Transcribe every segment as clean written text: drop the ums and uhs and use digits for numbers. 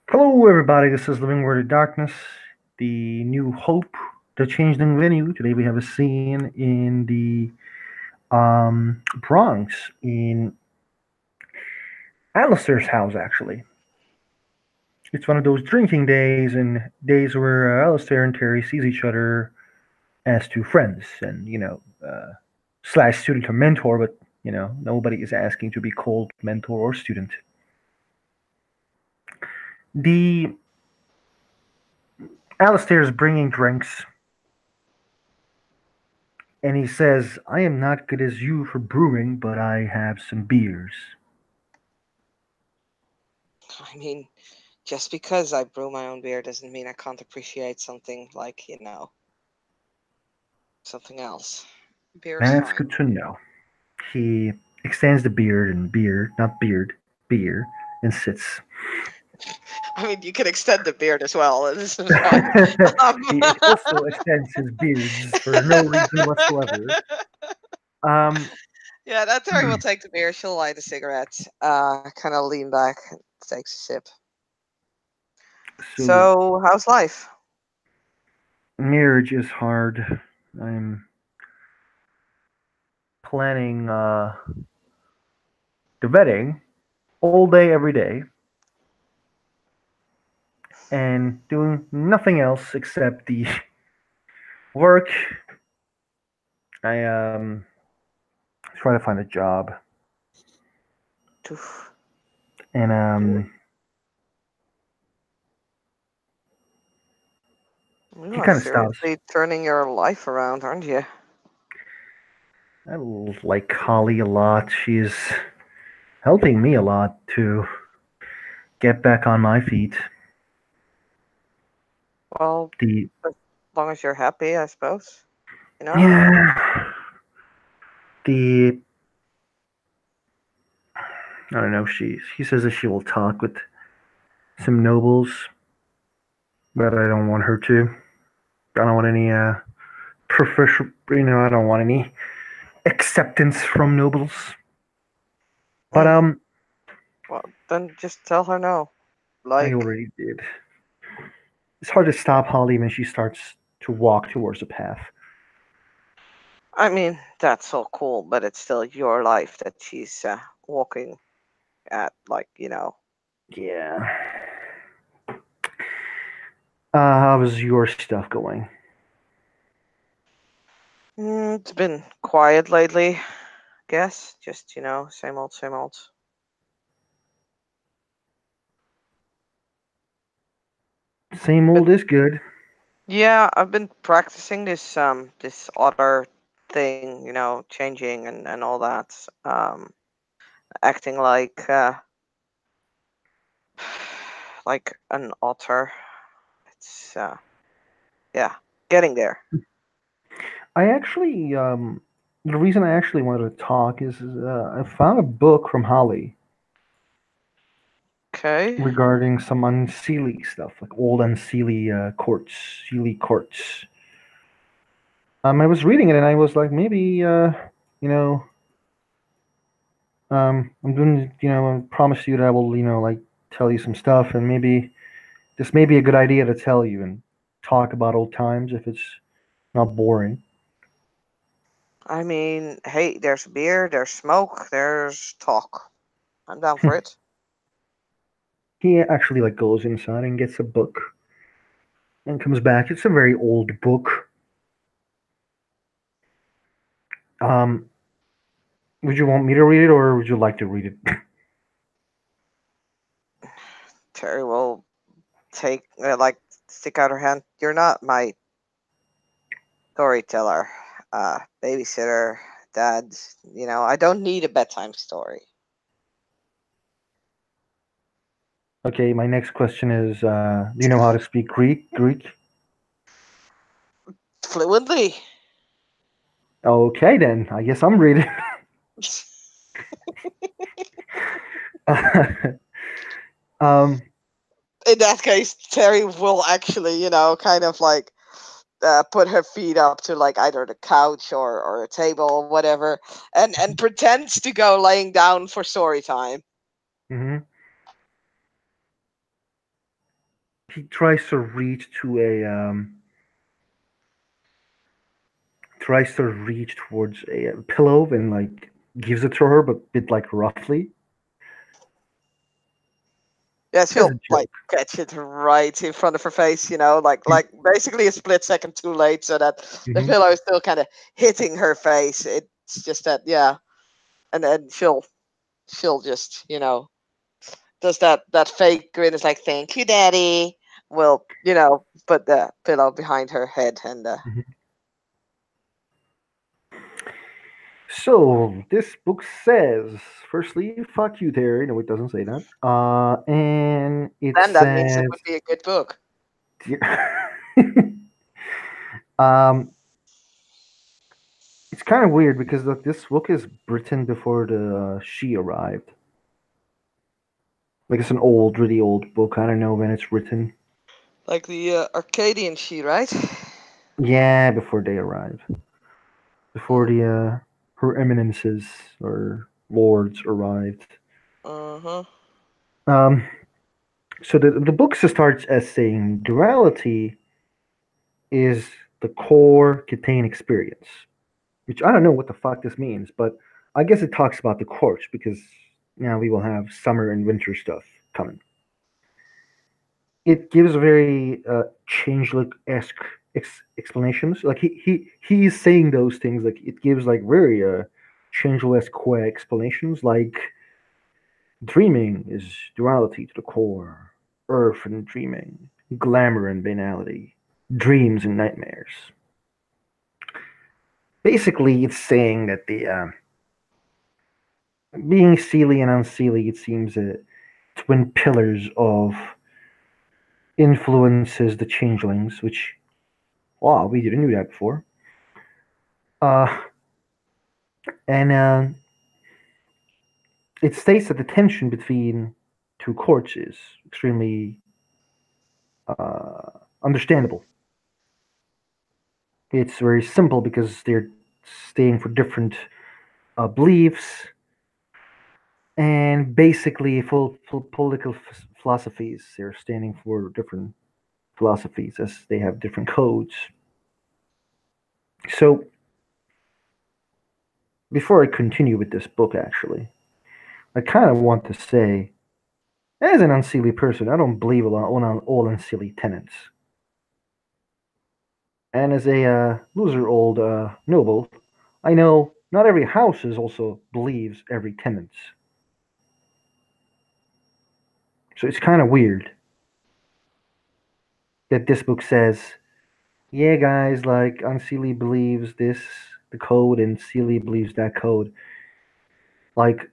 Hello, everybody. This is Living Word of Darkness, the New Hope, the Changeling venue. Today we have a scene in the Bronx, in Alistair's house, actually. It's one of those drinking days and days where Alistair and Terry sees each other as two friends and, slash student or mentor, but, nobody is asking to be called mentor or student. The Alistair is bringing drinks and he says, I am not good as you for brewing, but I have some beers. I mean, just because I brew my own beer doesn't mean I can't appreciate something like, something else. Beer is That's fine. good to know. He extends the beard and beer, not beard, beer, and sits. I mean, you can extend the beard as well. This is fine. Um, He also extends his beards for no reason whatsoever. Um, yeah, that Terry will take the beer. She'll light a cigarette, kind of lean back, takes a sip. so So, how's life? marriage is hard. I'm planning the wedding all day, every day, and doing nothing else except the work. I try to find a job, Oof. and You he are kind of stops. seriously turning your life around, aren't you? I like Holly a lot. She's helping me a lot to get back on my feet. Well, The as long as you're happy, I suppose. You know? Yeah, the I don't know. She says that she will talk with some nobles, but I don't want her to. I don't want any professional. I don't want any acceptance from nobles. But Mm, well, then just tell her no. I Like, already did. It's hard to stop Holly when she starts to walk towards the path. I mean, that's all cool, but it's still your life that she's walking at, like, Yeah. How's your stuff going? It's been quiet lately, guess. Just, same old, same old. Same But old is good. yeah, I've been practicing this other thing, changing and all that. Acting like an otter. It's yeah, getting there. I actually, the reason I actually wanted to talk is I found a book from Holly Okay. regarding some unseelie stuff, like old unseelie courts, sealy courts. I was reading it and I was like, maybe, you know, I'm doing, I promise you that I will, like tell you some stuff, and maybe this may be a good idea to tell you and talk about old times if it's not boring. I mean, hey, there's beer, there's smoke, there's talk. I'm down for it. He actually like goes inside and gets a book and comes back. It's a very old book. Um, would you want me to read it or would you like to read it? Terry will take, stick out her hand. You're not my storyteller, babysitter, dad. I don't need a bedtime story. Okay, my next question is: do you know how to speak Greek? Greek? Fluently. Okay, then I guess I'm reading. um, In that case, Terry will actually, kind of like put her feet up to like either the couch or a table or whatever, and pretends to go laying down for story time. mhm. he tries to reach towards a pillow and like gives it to her, but bit like roughly Yeah, as a she'll like joke. catch it right in front of her face, like basically a split second too late, so that the Mm-hmm. pillow is still kind of hitting her face. It's just that, yeah, and then she'll just does that fake grin. Is like, thank you, daddy. Will put the pillow behind her head and Mm-hmm. So this book says, firstly, fuck you, Terry. No, it doesn't say that. And it then that means it says, would be a good book. um, it's kind of weird because like this book is written before the she arrived. Like it's an old, really old book. I don't know when it's written. Like the Arcadian she, right? Yeah, before they arrived. Before the her eminences or lords arrived. Uh-huh. Um, so the book starts as saying duality is the core contain experience, which I don't know what the fuck this means, but I guess it talks about the courts because now we will have summer and winter stuff coming. It gives very changeling esque explanations. Like he's saying those things. Like it gives like very changeling esque explanations. Like dreaming is duality to the core, earth and dreaming, glamour and banality, dreams and nightmares. Basically, it's saying that the being Seelie and Unseelie, it seems twin pillars of influences the changelings, which wow, we didn't know that before. Uh, and it states that the tension between two courts is extremely understandable. It's very simple because they're staying for different beliefs and basically full political philosophies. They're standing for different philosophies as they have different codes. So before I continue with this book, actually, I kind of want to say, as an unseelie person, I don't believe on all unseelie tenets. And as a loser old noble, I know not every house is also believes every tenant. So it's kind of weird that this book says, yeah, guys, like unseelie believes this, the code, and seelie believes that code. Like,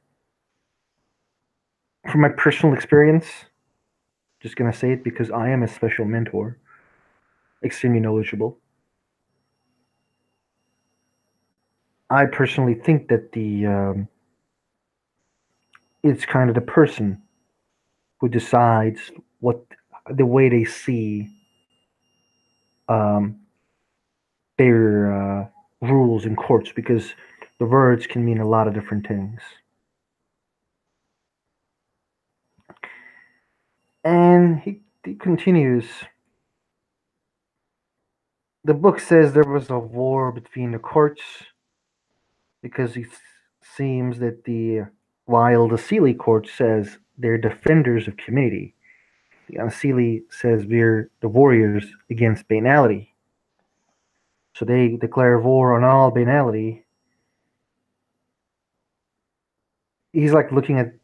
from my personal experience, just gonna say it because I am a special mentor, extremely knowledgeable. I personally think that the it's kind of the person who decides what the way they see um, their rules in courts because the words can mean a lot of different things. And he continues. The book says there was a war between the courts because it seems that the while the Sealy court says they're defenders of community, the Sealy says we're the warriors against banality. So they declare war on all banality. He's like looking at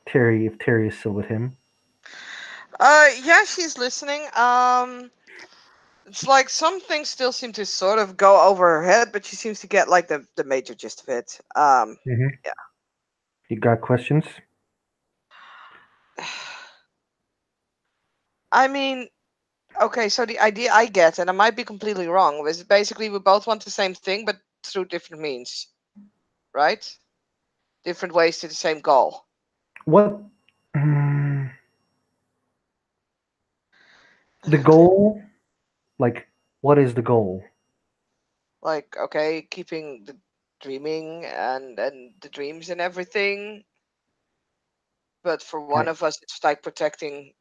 Terry if Terry is still with him. Yeah, she's listening. It's like some things still seem to sort of go over her head, but she seems to get like the major gist of it. Mm-hmm. Yeah. You got questions? I mean, okay, so the idea I get, and I might be completely wrong, is basically we both want the same thing, but through different means, right? Different ways to the same goal. What mm, the goal? Like, what is the goal? Like, okay, keeping the dreaming and the dreams and everything, but for one Right. of us, it's like protecting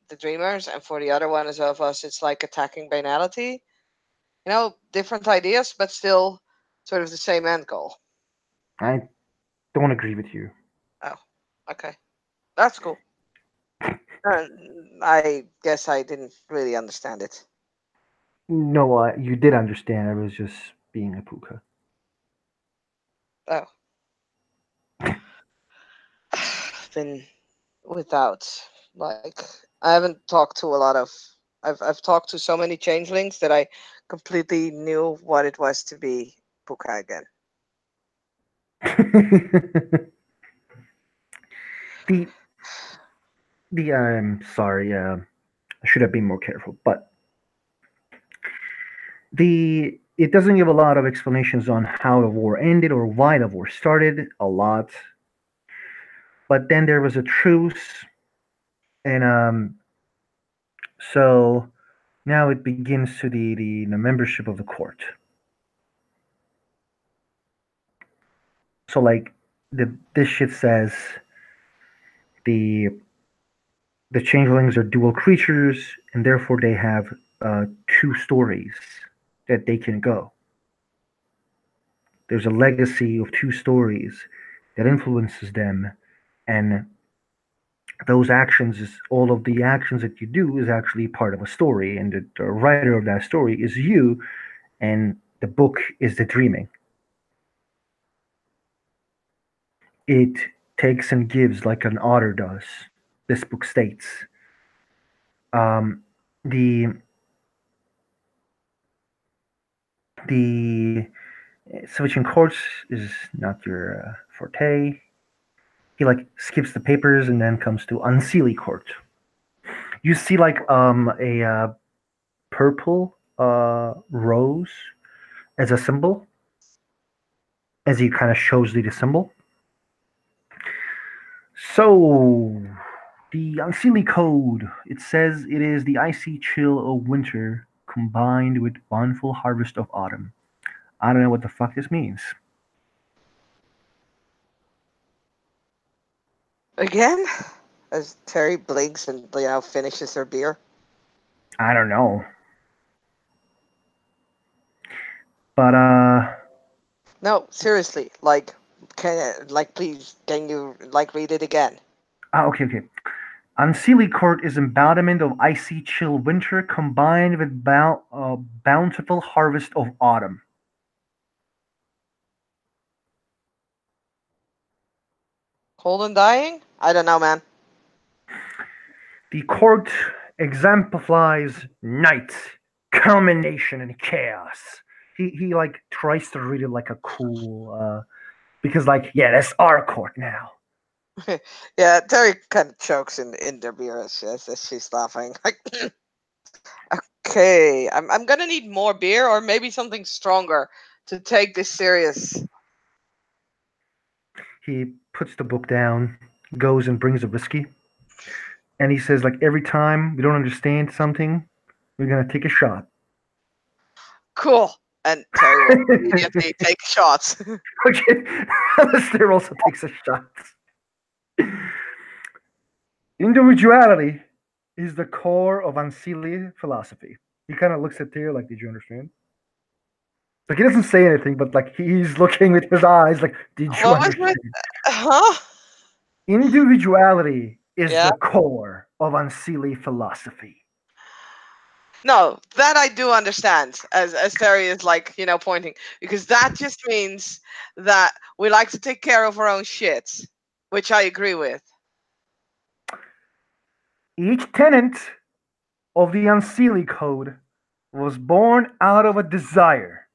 the dreamers, and for the other one of us, it's like attacking banality. Different ideas, but still sort of the same end goal. I don't agree with you. Oh, okay, that's cool. Uh, I guess I didn't really understand it. No, you did understand. I was just being a puka. Oh, then without like I haven't talked to a lot of. I've talked to so many changelings that I completely knew what it was to be Puka again. the I'm sorry. I should have been more careful, but it doesn't give a lot of explanations on how the war ended or why the war started. A lot, but then there was a truce, and so now it begins to the membership of the court. So like this shit says the the changelings are dual creatures, and therefore they have two stories that they can go. There's a legacy of two stories that influences them, and those actions is all of the actions that you do is actually part of a story, and the writer of that story is you, and the book is the dreaming. It takes and gives like an otter does. This book states. The the switching courts is not your forte. He like skips the papers and then comes to unseelie court. You see like a purple rose as a symbol, as he kind of shows the symbol. So the unseelie code, it says it is the icy chill of winter combined with bountiful harvest of autumn. I don't know what the fuck this means. Again, as Terry blinks and finishes her beer. I don't know. But No, seriously, please, can you read it again? okay. Unseelie court is embodiment of icy chill winter combined with bountiful harvest of autumn. Cold and dying? I don't know, man. The court exemplifies night, culmination, and chaos. He like tries to read it like a cool because like yeah, that's our court now. Yeah, Terry kind of chokes in their beer as she's laughing. Like, okay, I'm gonna need more beer or maybe something stronger to take this serious. He puts the book down, goes and brings a whiskey, and he says like every time we don't understand something, we're gonna take a shot. Cool. And Terry will immediately take shots. Okay, Alistair also takes a shot. Individuality is the core of Ancili philosophy. He kind of looks at Tyr like, did you understand? Like he doesn't say anything, but like he's looking with his eyes like, did you What was understand? it? Huh? Individuality is Yeah. the core of Ancili philosophy. No, that I do understand. As Terry is pointing, because that just means that we like to take care of our own shit, which I agree with. Each tenet of the Ancili Code was born out of a desire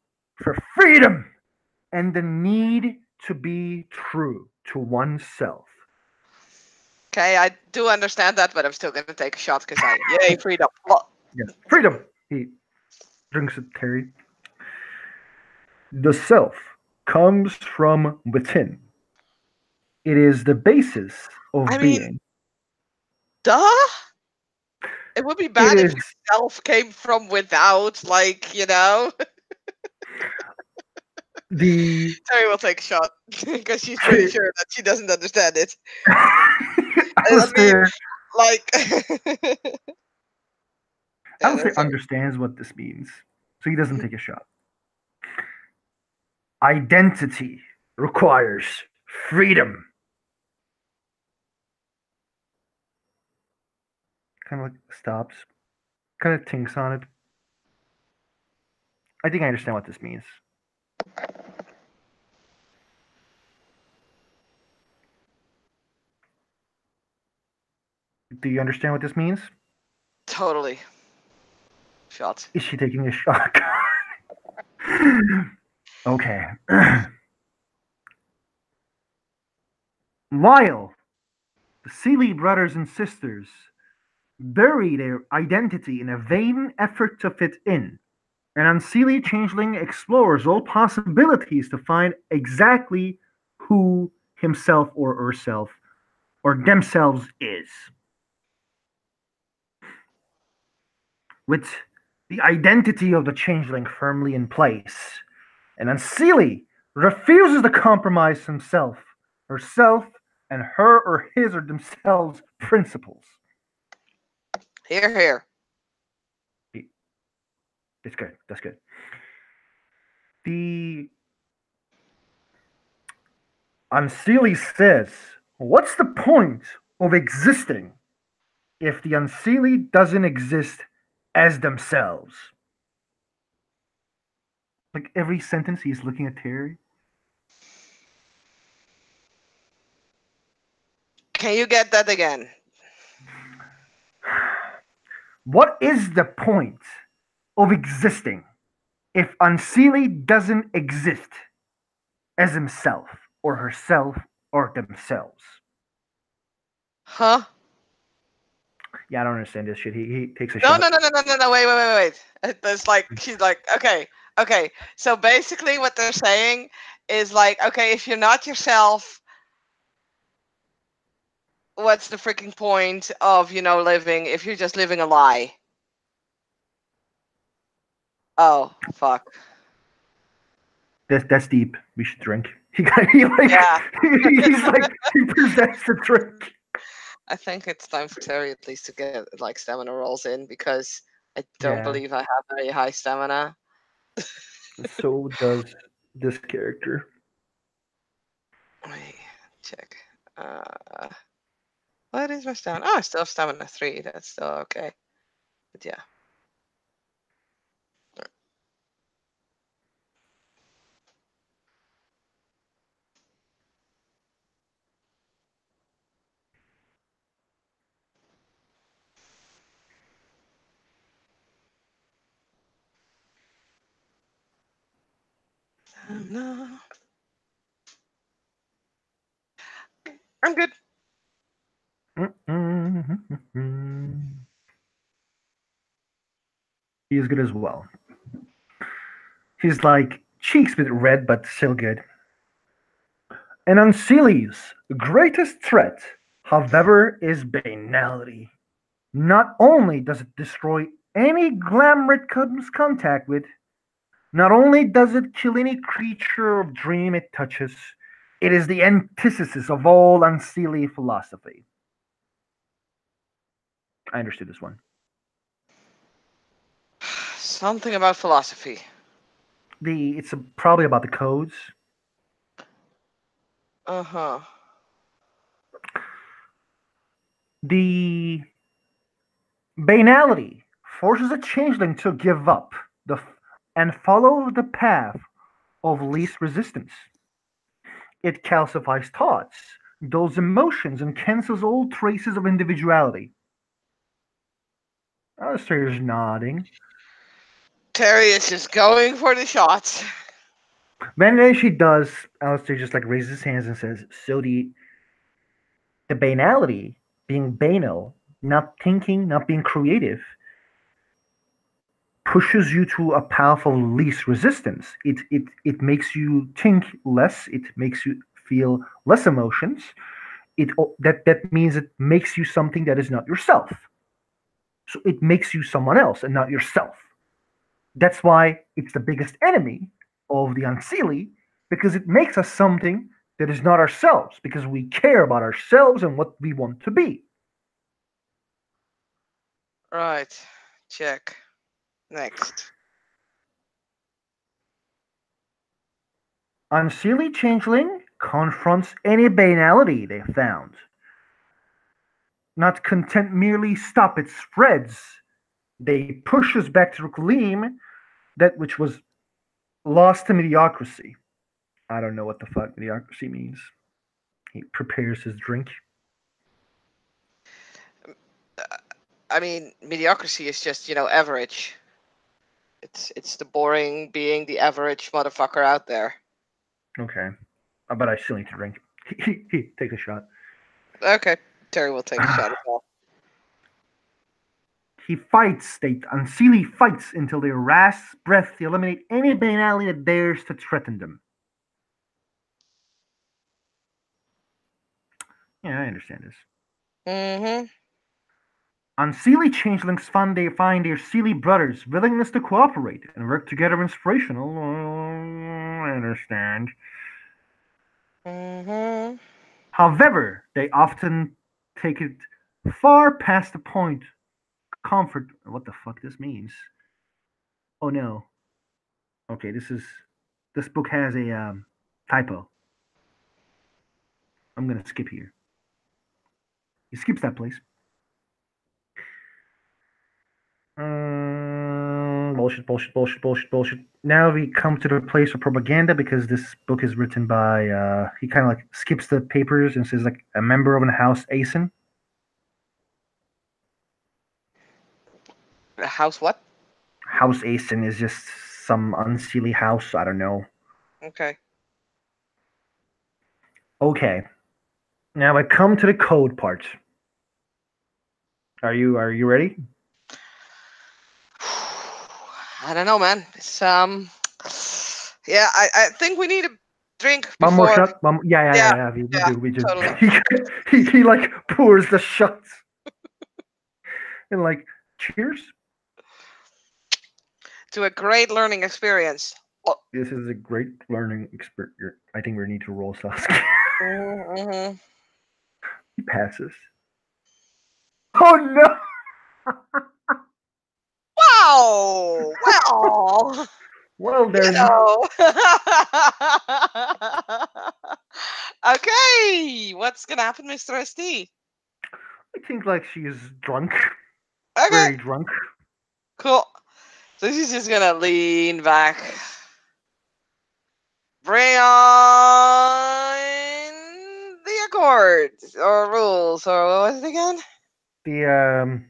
for freedom and the need to be true to oneself. Okay, I do understand that, but I'm still gonna take a shot because yay, freedom. Yeah, freedom. He drinks it, Terry. The self comes from within. It is the basis I of mean, being. duh. It would be It bad if is yourself came from without, the. Terry will take a shot because she's pretty sure that she doesn't understand it. I mean, Alistair, like, I would say Fair. understands what this means, so he doesn't take a shot. Identity requires freedom. Kind of like stops, kind of thinks on it. I think I understand what this means. Do you understand what this means? Totally. Shot. Is she taking a shot? Okay. While the Seeley brothers and sisters bury their identity in a vain effort to fit in, an unseelie changeling explores all possibilities to find exactly who himself or herself or themselves is. With the identity of the changeling firmly in place, an unseelie refuses to compromise himself, herself, and her or his or themselves principles. Here, here. That's good. That's good. The unseelie says, "What's the point of existing if the unseelie doesn't exist as themselves?" Like every sentence, he's looking at Terry. Can you get that again? What is the point of existing if unseelie doesn't exist as himself or herself or themselves? Huh? Yeah, I don't understand this shit. He takes a No, shot. no, no, no, no, no, no. Wait. There's like she's like, okay. So basically, what they're saying is like, okay, if you're not yourself, what's the freaking point of living if you're just living a lie? Oh fuck. That's deep. We should drink. He like Yeah, he's like he presents the drink. I think it's time for Terry at least to get like stamina rolls in because I don't Yeah. believe I have very high stamina. So does this character. Wait, check. What is my stamina? Oh, I still have stamina 3. That's still okay. But yeah. No, I'm good. He is good as well. He's like cheeks a bit red, but still good. And Unseelie's greatest threat, however, is banality. Not only does it destroy any glamour it comes contact with, not only does it kill any creature of dream it touches, it is the antithesis of all Unseelie philosophy. I understood this one. Something about philosophy. It's probably about the codes. Uh-huh. The banality forces a changeling to give up and follow the path of least resistance. It calcifies thoughts, dulls emotions, and cancels all traces of individuality. Alistair's nodding. Terry is just going for the shots. When she does, Alistair just like raises his hands and says, "So the banality, being banal, not thinking, not being creative, pushes you to a path of least resistance. It makes you think less. It makes you feel less emotions. That means it makes you something that is not yourself. So it makes you someone else and not yourself. That's why it's the biggest enemy of the Unseelie, because it makes us something that is not ourselves, because we care about ourselves and what we want to be." Right. Check. Next. Unseelie Changeling confronts any banality they found. Not content merely stop its spreads, they push us back to reclaim that which was lost to mediocrity. I don't know what the fuck mediocrity means. He prepares his drink. I mean, mediocrity is just, average. It's the boring being the average motherfucker out there. Okay. But I still need to drink. He takes a shot. Okay. Terry will take a shot as well. He fights, Unseelie fights until their last breath to eliminate any banality that dares to threaten them. Yeah, I understand this. Mm-hmm. Unseelie changelings find their Seelie brothers' willingness to cooperate and work together inspirational. I understand. Mm-hmm. However, they often take it far past the point. Comfort. What the fuck this means? Oh no. Okay, this book has a typo. I'm gonna skip here. He skips that place. Bullshit. Now we come to the place of propaganda because this book is written by. He kind of like skips the papers and says like a member of an house Asen. House what? House Asen is just some unseelie house. I don't know. Okay. Okay. Now I come to the code part. Are you ready? I don't know, man. It's yeah, I think we need a drink One more before. shot. Yeah, Yeah. We yeah, do. We do. totally. He like pours the shots and like cheers. To a great learning experience. Oh. This is a great learning experience. I think we need to roll Sasuke. Mm-hmm. He passes. Oh no! Wow. Well, Well you then, know. Okay, what's gonna happen, Mr. SD? I think like she's drunk, Okay, very drunk. cool. So she's just gonna lean back. Bring on the accords or rules or what was it again? The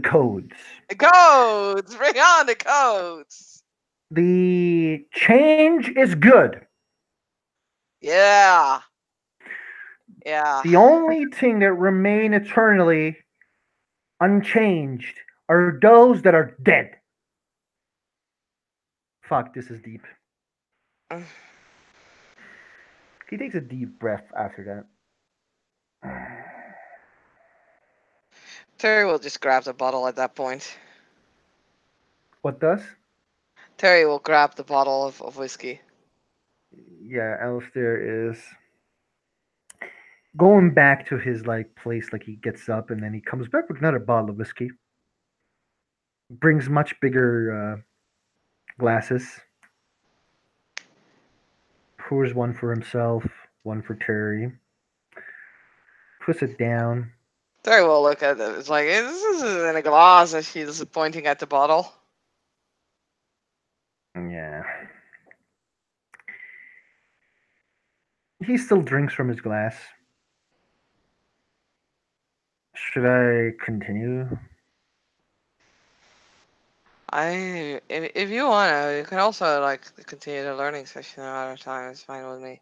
codes. The codes. Bring on the codes. The change is good. Yeah. Yeah. The only thing that remain eternally unchanged are those that are dead. Fuck, this is deep. He takes a deep breath after that. Terry will just grab the bottle at that point. What does? Terry will grab the bottle of whiskey. Yeah, Alistair is going back to his like place. Like he gets up and then he comes back with another bottle of whiskey. Brings much bigger glasses. Pours one for himself, one for Terry. Puts it down. Terry will look at it. It's like, this is in a glass as she's pointing at the bottle. Yeah. He still drinks from his glass. Should I continue? If you wanna, you can also like continue the learning session another time. It's fine with me.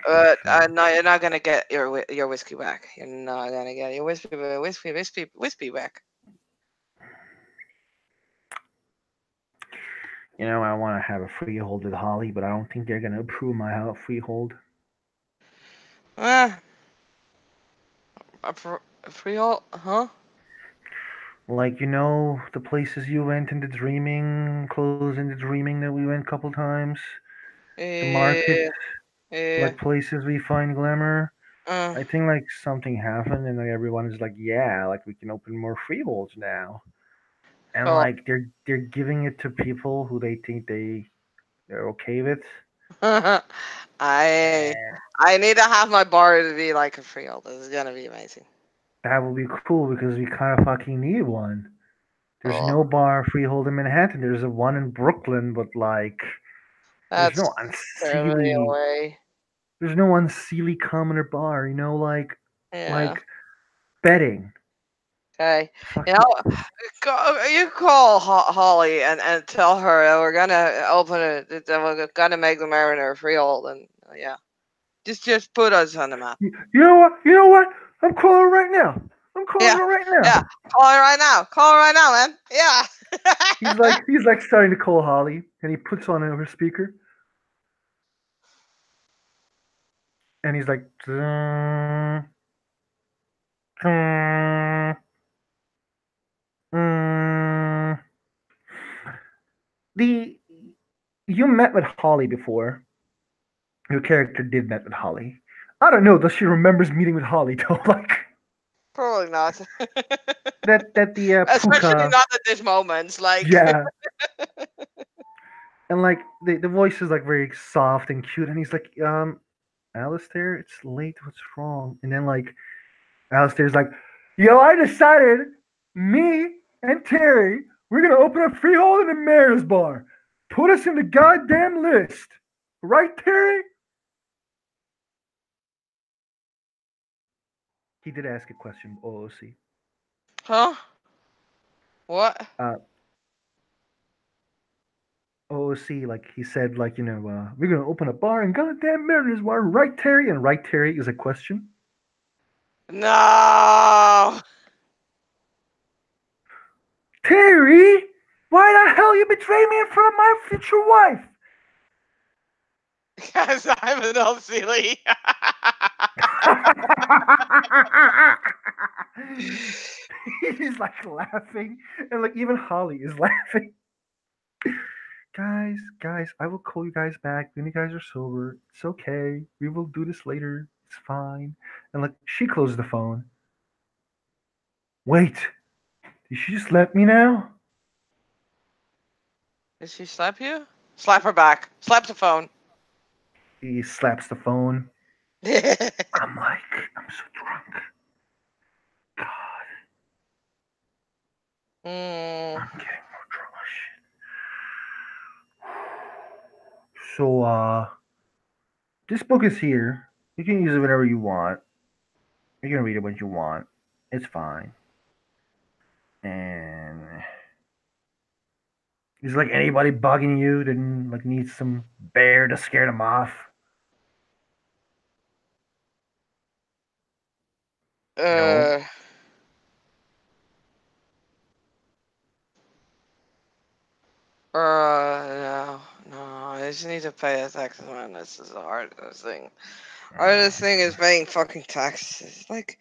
But you're not gonna get your whiskey back. You're not gonna get your whiskey back. You know, I want to have a freehold with Holly, but I don't think they're gonna approve my freehold. Ah, a freehold, huh? Like, you know, the places you went in the dreaming, clothes in the dreaming that we went a couple times. The market, Yeah, yeah. like places we find glamour. Mm. I think like something happened, and like everyone is like, yeah, like we can open more freeholds now, and Cool. like they're giving it to people who they think they're okay with. I And I need to have my bar to be like a freehold. This is gonna be amazing. that will be cool because we kind of fucking need one. There's Cool. no bar freehold in Manhattan. There's a one in Brooklyn, but like there's no That's terribly unseelie. away. There's no unseelie commoner bar. Like Yeah. betting. Okay. You Fucking know, you call Holly and tell her that we're gonna open it. That we're gonna make the Mariner a freehold, and yeah, just put us on the map. You know what? You know what? I'm calling her right now. I'm calling Yeah. her right Yeah. now. Call her right now. Call her right now, man. Yeah. He's like starting to call Holly, and he puts on her speaker, and he's like, "Mm, mm, mm." the you met with Holly before. Your character did met with Holly. I don't know. Does she remembers meeting with Holly though? Like Probably not. that the Especially puka. not at this moment. Like, Yeah, and like the voice is like very soft and cute, and he's like, Alistair, it's late. What's wrong? And then like Alistair's like, yo, I decided, me and Terry, we're gonna open a freehold in the mayor's bar. Put us in the goddamn list, right, Terry? He did ask a question. OOC. huh? What? Uh, OOC, like he said, like we're gonna open a bar in goddamn Mariners Bar, right, Terry? And right, Terry is a question. No. Terry, why the hell you betray me in front of my future wife? Because I'm an old silly. He's like laughing, and like even Holly is laughing. Guys, I will call you guys back when you guys are sober. It's okay. We will do this later. It's fine. And like she closed the phone. Wait, did she just let me now? Did she slap you? Slap her back. Slap the phone. He slaps the phone. I'm like, I'm so drunk. God, mm, I'm getting more drunk. So this book is here. You can use it whenever you want. You can read it when you want. It's fine. And is like anybody bugging you that like needs some bear to scare them off? No. uh, no, no. I just need to pay the taxes, man. This is the hardest thing. Hardest thing is paying fucking taxes. Like,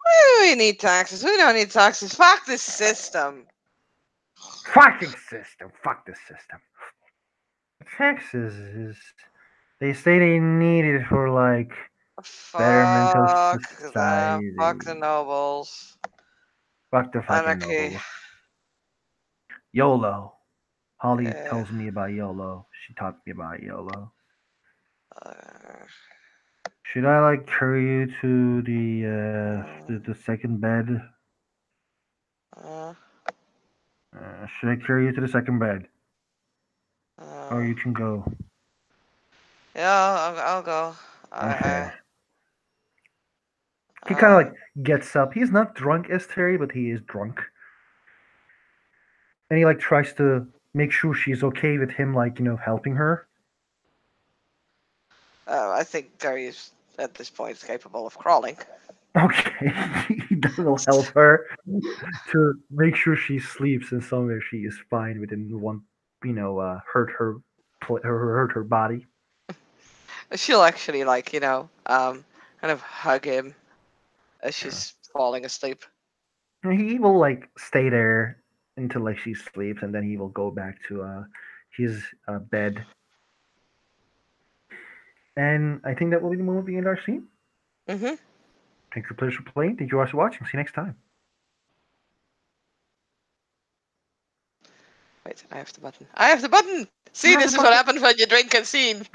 why do we need taxes? We don't need taxes. Fuck this system. Fucking system. Fuck this system. Taxes is. They say they need it for like betterment of Fuck the society. nobles. Fuck the fucking Anarchy. nobles. YOLO. Holly Yeah. tells me about YOLO. She taught me about YOLO. Uh, Should I like carry you to the uh, second bed? uh, Should I carry you to the second bed, or uh, you can go? yeah, I'll go. Okay. He kind of Uh, like gets up. He's not drunk as Terry, but he is drunk, and he like tries to make sure she's okay with him, like helping her. I think Gary is at this point capable of crawling. Okay, he will help her to make sure she sleeps and somewhere she is fine within one, hurt her body. She'll actually kind of hug him as she's falling asleep. He will like stay there until like she sleeps, and then he will go back to his bed. And I think that will be the movie in our scene. Mm-hmm. Thank you, players, for playing. Thank you guys for watching. See you next time. Wait, I have the button. I have the button! See, this is what happens when you drink and scene.